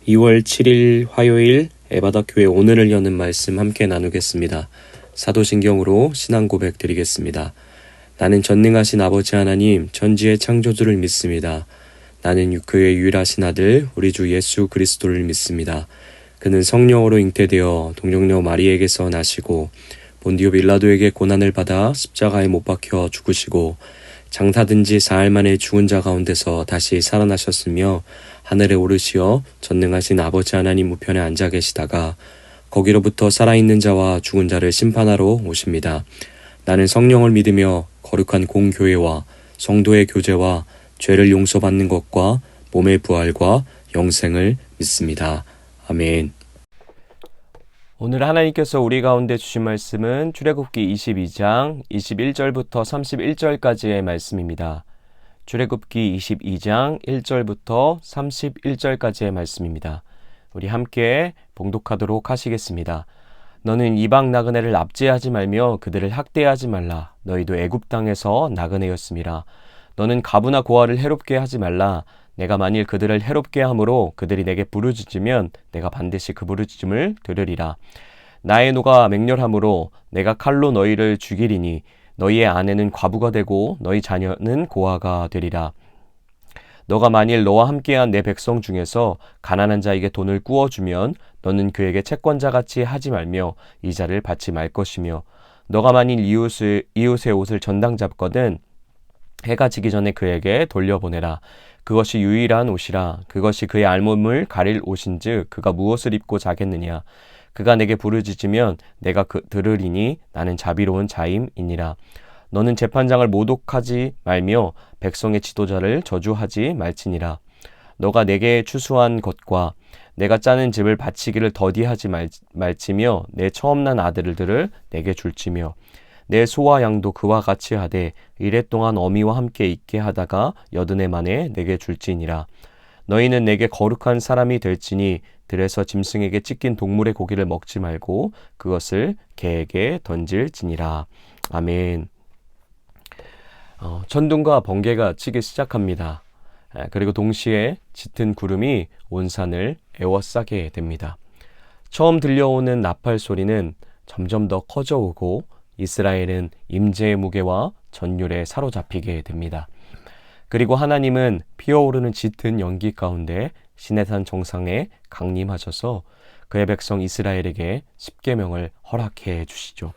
2월 7일 화요일 에바다교회 오늘을 여는 말씀 함께 나누겠습니다. 사도신경으로 신앙 고백 드리겠습니다. 나는 전능하신 아버지 하나님 전지의 창조주를 믿습니다. 나는 그의 유일하신 아들 우리 주 예수 그리스도를 믿습니다. 그는 성령으로 잉태되어 동정녀 마리에게서 나시고 본디오 빌라도에게 고난을 받아 십자가에 못 박혀 죽으시고 장사된 지 사흘 만에 죽은 자 가운데서 다시 살아나셨으며 하늘에 오르시어 전능하신 아버지 하나님 우편에 앉아 계시다가 거기로부터 살아있는 자와 죽은 자를 심판하러 오십니다. 나는 성령을 믿으며 거룩한 공교회와 성도의 교제와 죄를 용서받는 것과 몸의 부활과 영생을 믿습니다. 아멘. 오늘 하나님께서 우리 가운데 주신 말씀은 출애굽기 22장 21절부터 31절까지의 말씀입니다. 출애굽기 22장 1절부터 31절까지의 말씀입니다. 우리 함께 봉독하도록 하시겠습니다. 너는 이방 나그네를 압제하지 말며 그들을 학대하지 말라. 너희도 애굽 땅에서 나그네였음이라. 너는 가부나 고아를 해롭게 하지 말라. 내가 만일 그들을 해롭게 함으로 그들이 내게 부르짖으면 내가 반드시 그 부르짖음을 들으리라. 나의 노가 맹렬함으로 내가 칼로 너희를 죽이리니 너희의 아내는 과부가 되고 너희 자녀는 고아가 되리라. 너가 만일 너와 함께한 내 백성 중에서 가난한 자에게 돈을 꾸어주면 너는 그에게 채권자같이 하지 말며 이자를 받지 말 것이며 너가 만일 이웃의 옷을 전당 잡거든 해가 지기 전에 그에게 돌려보내라. 그것이 유일한 옷이라. 그것이 그의 알몸을 가릴 옷인즉 그가 무엇을 입고 자겠느냐. 그가 내게 부르짖으면 내가 들으리니 나는 자비로운 자임이니라. 너는 재판장을 모독하지 말며 백성의 지도자를 저주하지 말지니라. 너가 내게 추수한 것과 내가 짜는 집을 바치기를 더디하지 말지며 내 처음 난 아들들을 내게 줄지며 내 소와 양도 그와 같이 하되 이래 동안 어미와 함께 있게 하다가 80해 만에 내게 줄지니라. 너희는 내게 거룩한 사람이 될지니 들에서 짐승에게 찢긴 동물의 고기를 먹지 말고 그것을 개에게 던질지니라. 아멘. 천둥과 번개가 치기 시작합니다. 그리고 동시에 짙은 구름이 온 산을 에워싸게 됩니다. 처음 들려오는 나팔 소리는 점점 더 커져오고 이스라엘은 임재의 무게와 전율에 사로잡히게 됩니다. 그리고 하나님은 피어오르는 짙은 연기 가운데 시내산 정상에 강림하셔서 그의 백성 이스라엘에게 십계명을 허락해 주시죠.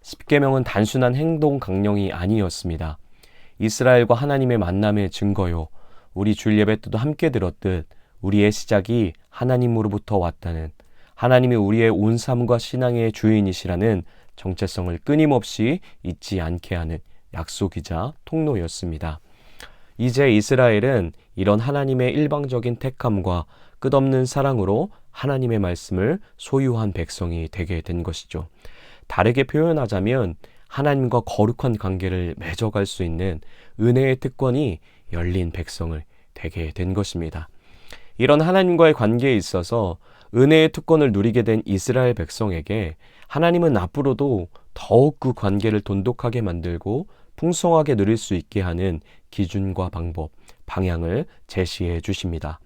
십계명은 단순한 행동 강령이 아니었습니다. 이스라엘과 하나님의 만남의 증거요. 우리 주일 예배 때도 함께 들었듯 우리의 시작이 하나님으로부터 왔다는, 하나님이 우리의 온 삶과 신앙의 주인이시라는 정체성을 끊임없이 잊지 않게 하는 약속이자 통로였습니다. 이제 이스라엘은 이런 하나님의 일방적인 택함과 끝없는 사랑으로 하나님의 말씀을 소유한 백성이 되게 된 것이죠. 다르게 표현하자면 하나님과 거룩한 관계를 맺어갈 수 있는 은혜의 특권이 열린 백성을 되게 된 것입니다. 이런 하나님과의 관계에 있어서 은혜의 특권을 누리게 된 이스라엘 백성에게 하나님은 앞으로도 더욱 그 관계를 돈독하게 만들고 풍성하게 누릴 수 있게 하는 기준과 방법, 방향을 제시해 주십니다.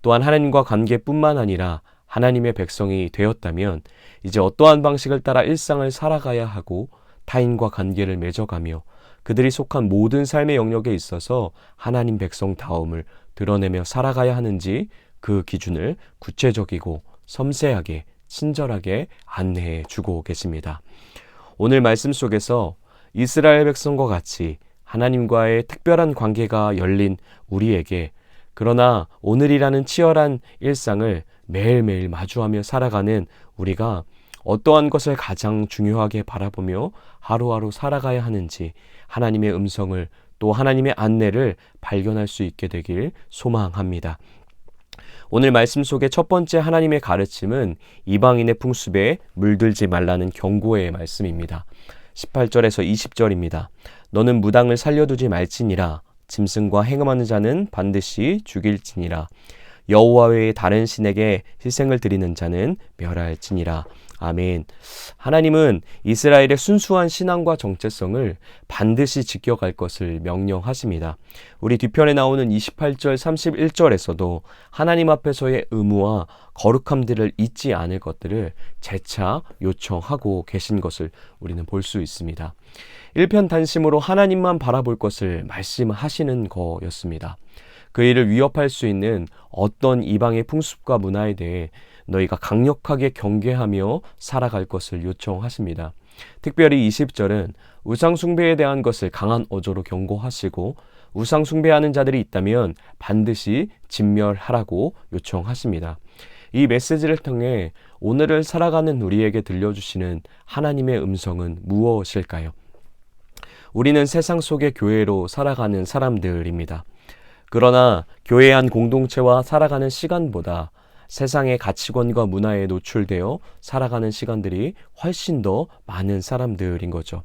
또한 하나님과 관계뿐만 아니라 하나님의 백성이 되었다면 이제 어떠한 방식을 따라 일상을 살아가야 하고 타인과 관계를 맺어가며 그들이 속한 모든 삶의 영역에 있어서 하나님 백성다움을 드러내며 살아가야 하는지 그 기준을 구체적이고 섬세하게 친절하게 안내해 주고 계십니다. 오늘 말씀 속에서 이스라엘 백성과 같이 하나님과의 특별한 관계가 열린 우리에게, 그러나 오늘이라는 치열한 일상을 매일매일 마주하며 살아가는 우리가 어떠한 것을 가장 중요하게 바라보며 하루하루 살아가야 하는지 하나님의 음성을 또 하나님의 안내를 발견할 수 있게 되길 소망합니다. 오늘 말씀 속의 첫 번째 하나님의 가르침은 이방인의 풍습에 물들지 말라는 경고의 말씀입니다. 18절에서 20절입니다. 너는 무당을 살려두지 말지니라. 짐승과 행음하는 자는 반드시 죽일지니라. 여호와 외에 다른 신에게 희생을 드리는 자는 멸할지니라. 아멘. 하나님은 이스라엘의 순수한 신앙과 정체성을 반드시 지켜갈 것을 명령하십니다. 우리 뒤편에 나오는 28절 31절에서도 하나님 앞에서의 의무와 거룩함들을 잊지 않을 것들을 재차 요청하고 계신 것을 우리는 볼 수 있습니다. 일편단심으로 하나님만 바라볼 것을 말씀하시는 거였습니다. 그 일을 위협할 수 있는 어떤 이방의 풍습과 문화에 대해 너희가 강력하게 경계하며 살아갈 것을 요청하십니다. 특별히 20절은 우상 숭배에 대한 것을 강한 어조로 경고하시고 우상 숭배하는 자들이 있다면 반드시 진멸하라고 요청하십니다. 이 메시지를 통해 오늘을 살아가는 우리에게 들려주시는 하나님의 음성은 무엇일까요? 우리는 세상 속의 교회로 살아가는 사람들입니다. 그러나 교회 안 공동체와 살아가는 시간보다 세상의 가치관과 문화에 노출되어 살아가는 시간들이 훨씬 더 많은 사람들인 거죠.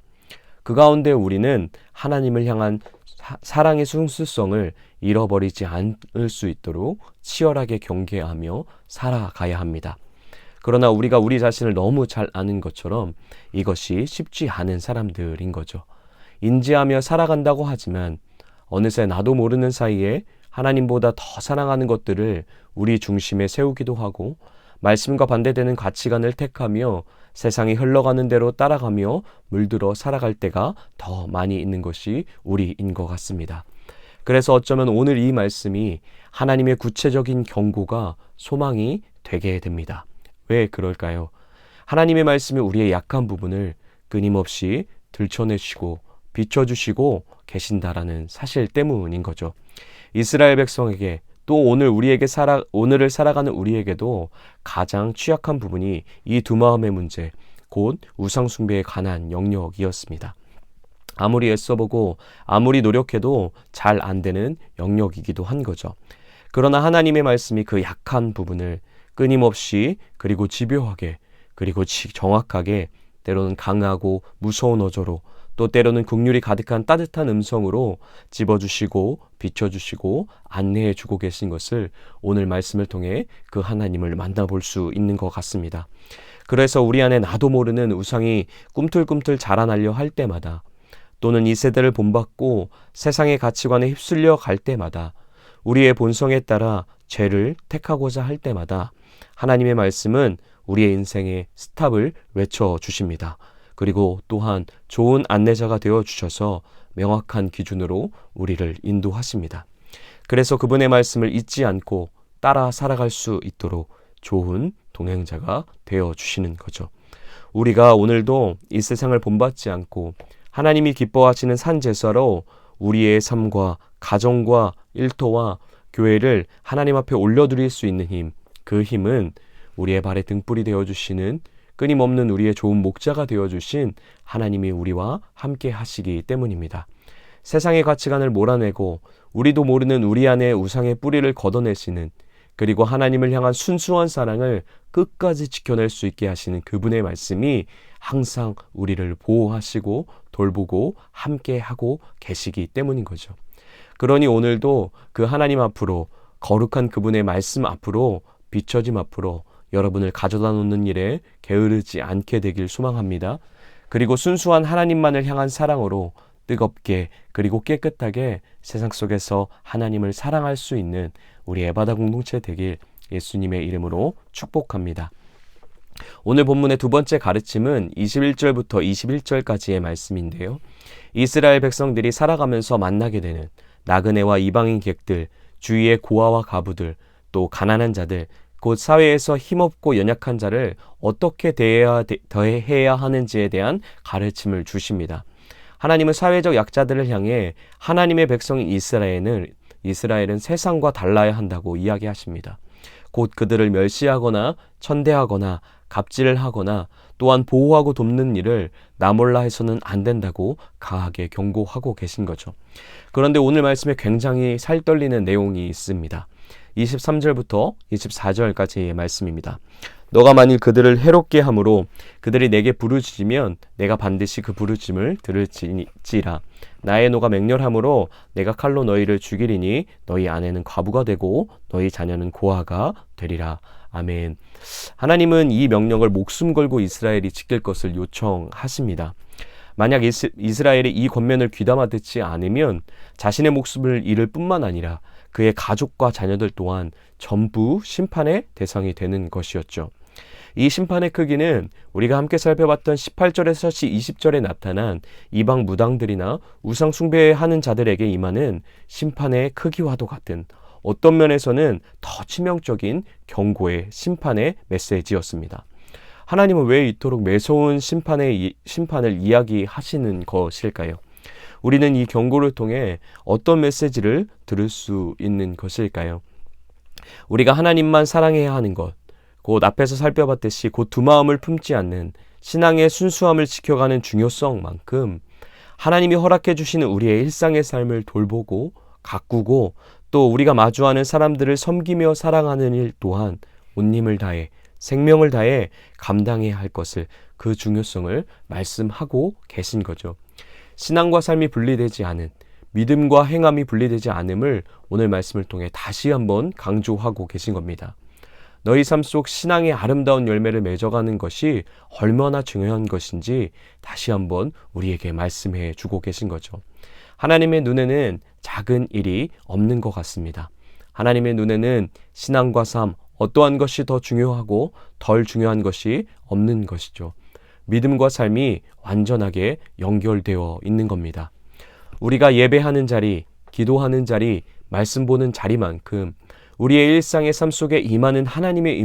그 가운데 우리는 하나님을 향한 사랑의 순수성을 잃어버리지 않을 수 있도록 치열하게 경계하며 살아가야 합니다. 그러나 우리가 우리 자신을 너무 잘 아는 것처럼 이것이 쉽지 않은 사람들인 거죠. 인지하며 살아간다고 하지만 어느새 나도 모르는 사이에 하나님보다 더 사랑하는 것들을 우리 중심에 세우기도 하고 말씀과 반대되는 가치관을 택하며 세상이 흘러가는 대로 따라가며 물들어 살아갈 때가 더 많이 있는 것이 우리인 것 같습니다. 그래서 어쩌면 오늘 이 말씀이 하나님의 구체적인 경고가 소망이 되게 됩니다. 왜 그럴까요? 하나님의 말씀이 우리의 약한 부분을 끊임없이 들춰내시고 비춰주시고 계신다라는 사실 때문인 거죠. 이스라엘 백성에게 또 오늘을 살아가는 우리에게도 가장 취약한 부분이 이 두 마음의 문제, 곧 우상 숭배에 관한 영역이었습니다. 아무리 애써보고 아무리 노력해도 잘 안 되는 영역이기도 한 거죠. 그러나 하나님의 말씀이 그 약한 부분을 끊임없이 그리고 집요하게 그리고 정확하게 때로는 강하고 무서운 어조로 또 때로는 긍휼이 가득한 따뜻한 음성으로 집어주시고 비춰주시고 안내해주고 계신 것을 오늘 말씀을 통해 그 하나님을 만나볼 수 있는 것 같습니다. 그래서 우리 안에 나도 모르는 우상이 꿈틀꿈틀 자라나려 할 때마다 또는 이 세대를 본받고 세상의 가치관에 휩쓸려 갈 때마다 우리의 본성에 따라 죄를 택하고자 할 때마다 하나님의 말씀은 우리의 인생에 스탑을 외쳐주십니다. 그리고 또한 좋은 안내자가 되어주셔서 명확한 기준으로 우리를 인도하십니다. 그래서 그분의 말씀을 잊지 않고 따라 살아갈 수 있도록 좋은 동행자가 되어주시는 거죠. 우리가 오늘도 이 세상을 본받지 않고 하나님이 기뻐하시는 산 제사로 우리의 삶과 가정과 일터와 교회를 하나님 앞에 올려드릴 수 있는 힘, 그 힘은 우리의 발에 등불이 되어주시는 끊임없는 우리의 좋은 목자가 되어주신 하나님이 우리와 함께 하시기 때문입니다. 세상의 가치관을 몰아내고 우리도 모르는 우리 안에 우상의 뿌리를 걷어내시는 그리고 하나님을 향한 순수한 사랑을 끝까지 지켜낼 수 있게 하시는 그분의 말씀이 항상 우리를 보호하시고 돌보고 함께하고 계시기 때문인 거죠. 그러니 오늘도 그 하나님 앞으로 거룩한 그분의 말씀 앞으로 비춰짐 앞으로 여러분을 가져다 놓는 일에 게으르지 않게 되길 소망합니다. 그리고 순수한 하나님만을 향한 사랑으로 뜨겁게 그리고 깨끗하게 세상 속에서 하나님을 사랑할 수 있는 우리 에바다 공동체 되길 예수님의 이름으로 축복합니다. 오늘 본문의 두 번째 가르침은 21절부터 21절까지의 말씀인데요. 이스라엘 백성들이 살아가면서 만나게 되는 나그네와 이방인 객들, 주위의 고아와 가부들, 또 가난한 자들, 곧 사회에서 힘없고 연약한 자를 어떻게 대해야 하는지에 대한 가르침을 주십니다. 하나님은 사회적 약자들을 향해 하나님의 백성인 이스라엘은 세상과 달라야 한다고 이야기하십니다. 곧 그들을 멸시하거나 천대하거나 갑질을 하거나 또한 보호하고 돕는 일을 나몰라 해서는 안 된다고 강하게 경고하고 계신 거죠. 그런데 오늘 말씀에 굉장히 살떨리는 내용이 있습니다. 23절부터 24절까지의 말씀입니다. 너가 만일 그들을 해롭게 함으로 그들이 내게 부르짖으면 내가 반드시 그 부르짖음을 들을지라. 나의 노가 맹렬함으로 내가 칼로 너희를 죽이리니 너희 아내는 과부가 되고 너희 자녀는 고아가 되리라. 아멘. 하나님은 이 명령을 목숨 걸고 이스라엘이 지킬 것을 요청하십니다. 만약 이스라엘이 이 권면을 귀담아 듣지 않으면 자신의 목숨을 잃을 뿐만 아니라 그의 가족과 자녀들 또한 전부 심판의 대상이 되는 것이었죠. 이 심판의 크기는 우리가 함께 살펴봤던 18절에서 20절에 나타난 이방 무당들이나 우상 숭배하는 자들에게 임하는 심판의 크기와도 같은, 어떤 면에서는 더 치명적인 경고의 심판의 메시지였습니다. 하나님은 왜 이토록 매서운 심판을 이야기하시는 것일까요? 우리는 이 경고를 통해 어떤 메시지를 들을 수 있는 것일까요? 우리가 하나님만 사랑해야 하는 것, 곧 앞에서 살펴봤듯이 곧 두 마음을 품지 않는 신앙의 순수함을 지켜가는 중요성만큼 하나님이 허락해 주시는 우리의 일상의 삶을 돌보고 가꾸고 또 우리가 마주하는 사람들을 섬기며 사랑하는 일 또한 온 힘을 다해 생명을 다해 감당해야 할 것을, 그 중요성을 말씀하고 계신 거죠. 신앙과 삶이 분리되지 않은, 믿음과 행함이 분리되지 않음을 오늘 말씀을 통해 다시 한번 강조하고 계신 겁니다. 너희 삶 속 신앙의 아름다운 열매를 맺어가는 것이 얼마나 중요한 것인지 다시 한번 우리에게 말씀해 주고 계신 거죠. 하나님의 눈에는 작은 일이 없는 것 같습니다. 하나님의 눈에는 신앙과 삶, 어떠한 것이 더 중요하고 덜 중요한 것이 없는 것이죠. 믿음과 삶이 완전하게 연결되어 있는 겁니다. 우리가 예배하는 자리, 기도하는 자리, 말씀 보는 자리만큼 우리의 일상의 삶 속에 임하는 하나님의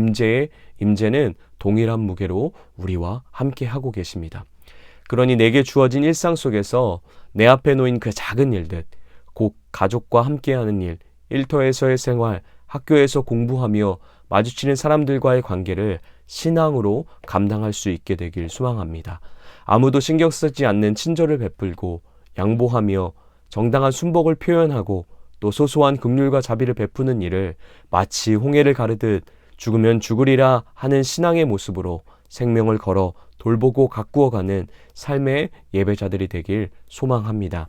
임재는 동일한 무게로 우리와 함께 하고 계십니다. 그러니 내게 주어진 일상 속에서 내 앞에 놓인 그 작은 일들, 곧 가족과 함께하는 일, 일터에서의 생활, 학교에서 공부하며 마주치는 사람들과의 관계를 신앙으로 감당할 수 있게 되길 소망합니다. 아무도 신경 쓰지 않는 친절을 베풀고 양보하며 정당한 순복을 표현하고 또 소소한 긍휼과 자비를 베푸는 일을 마치 홍해를 가르듯 죽으면 죽으리라 하는 신앙의 모습으로 생명을 걸어 돌보고 가꾸어가는 삶의 예배자들이 되길 소망합니다.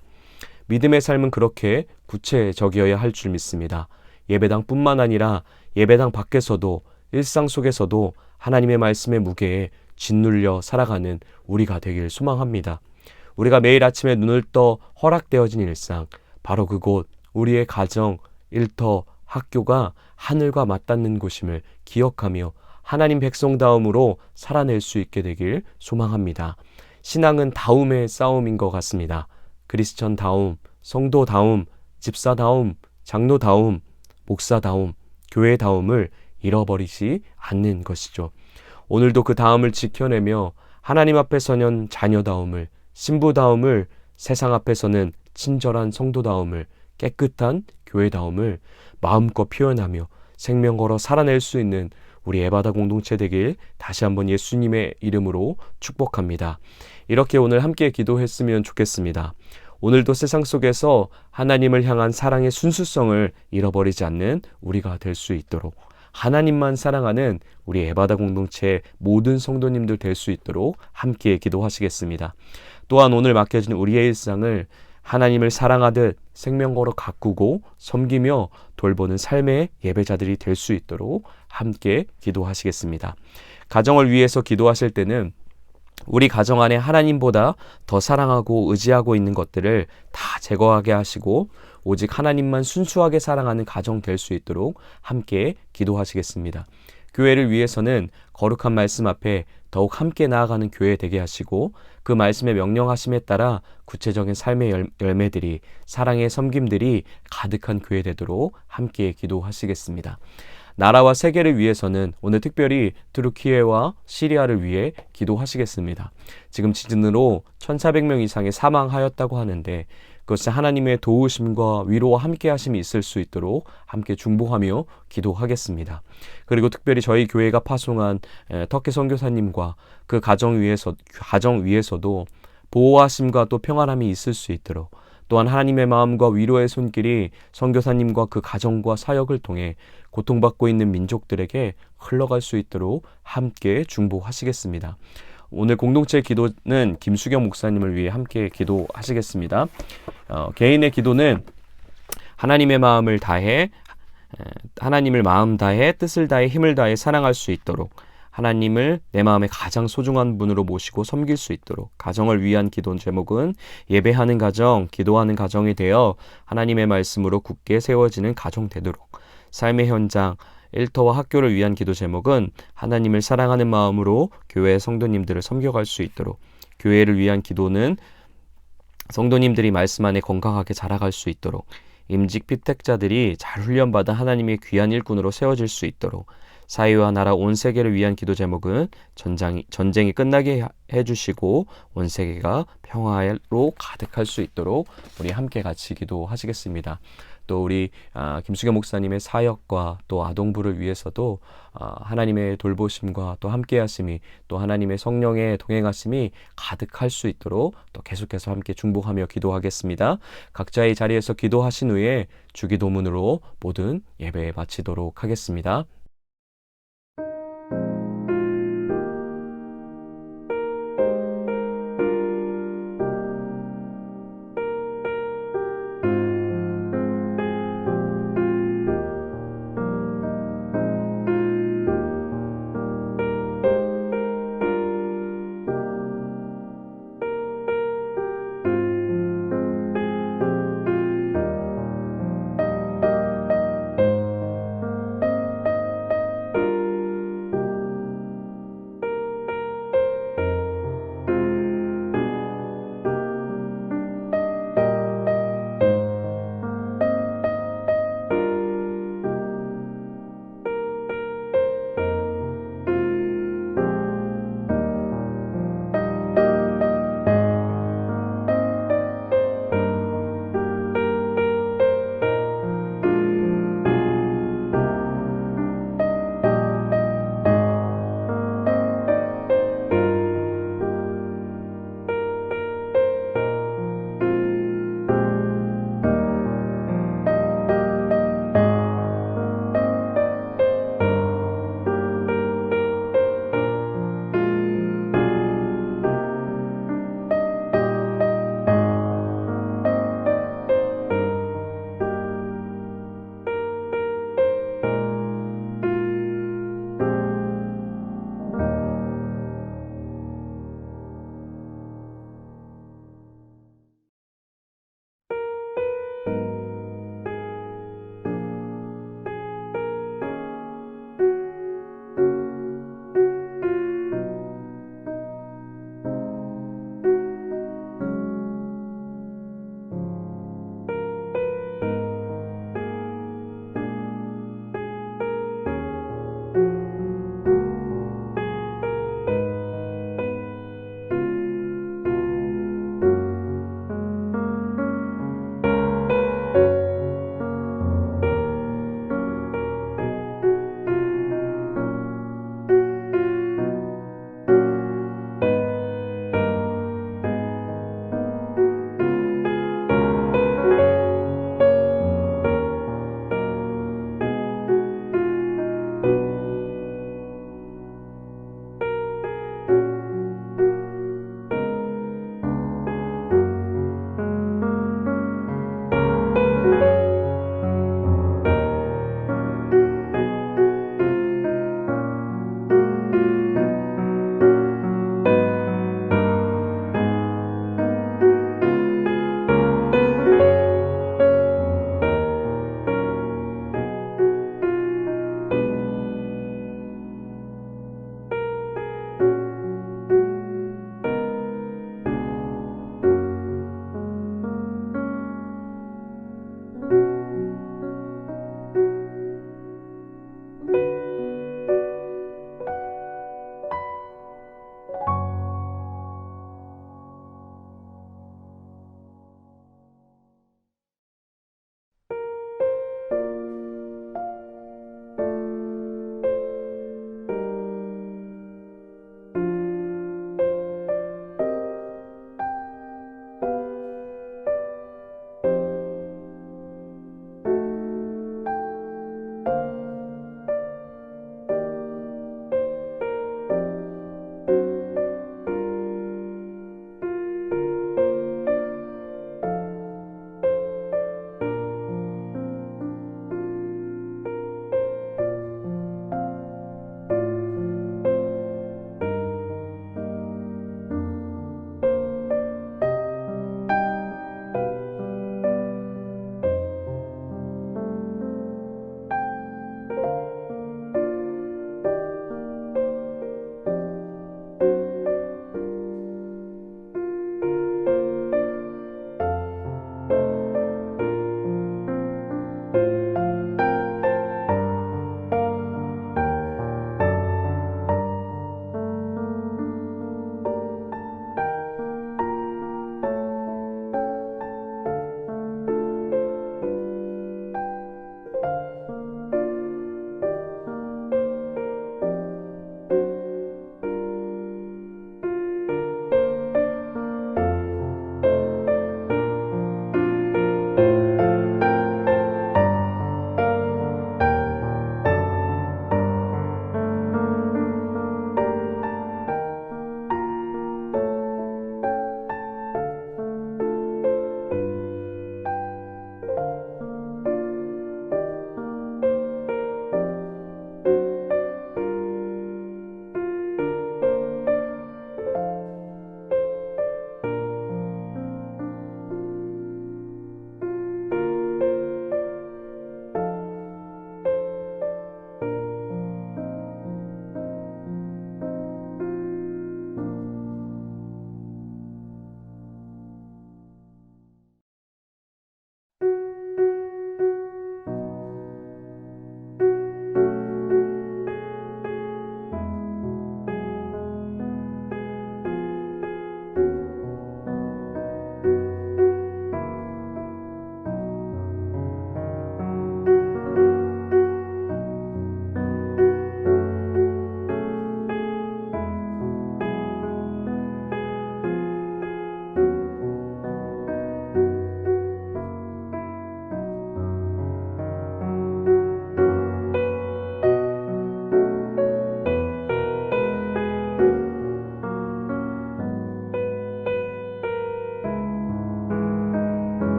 믿음의 삶은 그렇게 구체적이어야 할 줄 믿습니다. 예배당뿐만 아니라 예배당 밖에서도 일상 속에서도 하나님의 말씀의 무게에 짓눌려 살아가는 우리가 되길 소망합니다. 우리가 매일 아침에 눈을 떠 허락되어진 일상, 바로 그곳 우리의 가정, 일터, 학교가 하늘과 맞닿는 곳임을 기억하며 하나님 백성다움으로 살아낼 수 있게 되길 소망합니다. 신앙은 다움의 싸움인 것 같습니다. 크리스천다움, 성도다움, 집사다움, 장로다움, 목사다움, 교회다움을 잃어버리지 않는 것이죠. 오늘도 그 다움을 지켜내며 하나님 앞에서는 자녀다움을, 신부다움을, 세상 앞에서는 친절한 성도다움을, 깨끗한 교회다움을 마음껏 표현하며 생명 걸어 살아낼 수 있는 우리 에바다 공동체 되길 다시 한번 예수님의 이름으로 축복합니다. 이렇게 오늘 함께 기도했으면 좋겠습니다. 오늘도 세상 속에서 하나님을 향한 사랑의 순수성을 잃어버리지 않는 우리가 될 수 있도록, 하나님만 사랑하는 우리 에바다 공동체 모든 성도님들 될 수 있도록 함께 기도하시겠습니다. 또한 오늘 맡겨진 우리의 일상을 하나님을 사랑하듯 생명 걸어 가꾸고 섬기며 돌보는 삶의 예배자들이 될 수 있도록 함께 기도하시겠습니다. 가정을 위해서 기도하실 때는 우리 가정 안에 하나님보다 더 사랑하고 의지하고 있는 것들을 다 제거하게 하시고 오직 하나님만 순수하게 사랑하는 가정 될 수 있도록 함께 기도하시겠습니다. 교회를 위해서는 거룩한 말씀 앞에 더욱 함께 나아가는 교회 되게 하시고 그 말씀의 명령하심에 따라 구체적인 삶의 열매들이, 사랑의 섬김들이 가득한 교회 되도록 함께 기도하시겠습니다. 나라와 세계를 위해서는 오늘 특별히 투르키예와 시리아를 위해 기도하시겠습니다. 지금 지진으로 1,400명 이상이 사망하였다고 하는데 그것은 하나님의 도우심과 위로와 함께 하심이 있을 수 있도록 함께 중보하며 기도하겠습니다. 그리고 특별히 저희 교회가 파송한 터키 선교사님과 그 가정 위에서도 보호하심과 또 평안함이 있을 수 있도록, 또한 하나님의 마음과 위로의 손길이 선교사님과 그 가정과 사역을 통해 고통받고 있는 민족들에게 흘러갈 수 있도록 함께 중보하시겠습니다. 오늘 공동체 기도는 김수경 목사님을 위해 함께 기도하시겠습니다. 개인의 기도는 하나님의 마음을 다해, 하나님을 마음 다해, 뜻을 다해, 힘을 다해 사랑할 수 있도록, 하나님을 내 마음의 가장 소중한 분으로 모시고 섬길 수 있도록, 가정을 위한 기도 제목은 예배하는 가정, 기도하는 가정이 되어 하나님의 말씀으로 굳게 세워지는 가정 되도록, 삶의 현장, 일터와 학교를 위한 기도 제목은 하나님을 사랑하는 마음으로 교회 성도님들을 섬겨갈 수 있도록, 교회를 위한 기도는 성도님들이 말씀 안에 건강하게 자라갈 수 있도록, 임직 피택자들이 잘 훈련받아 하나님의 귀한 일꾼으로 세워질 수 있도록, 사회와 나라 온 세계를 위한 기도 제목은 전쟁이 끝나게 해주시고 온 세계가 평화로 가득할 수 있도록 우리 함께 같이 기도하시겠습니다. 또 우리 김수경 목사님의 사역과 또 아동부를 위해서도 하나님의 돌보심과 또 함께하심이, 또 하나님의 성령의 동행하심이 가득할 수 있도록 또 계속해서 함께 중보하며 기도하겠습니다. 각자의 자리에서 기도하신 후에 주기도문으로 모든 예배 마치도록 하겠습니다.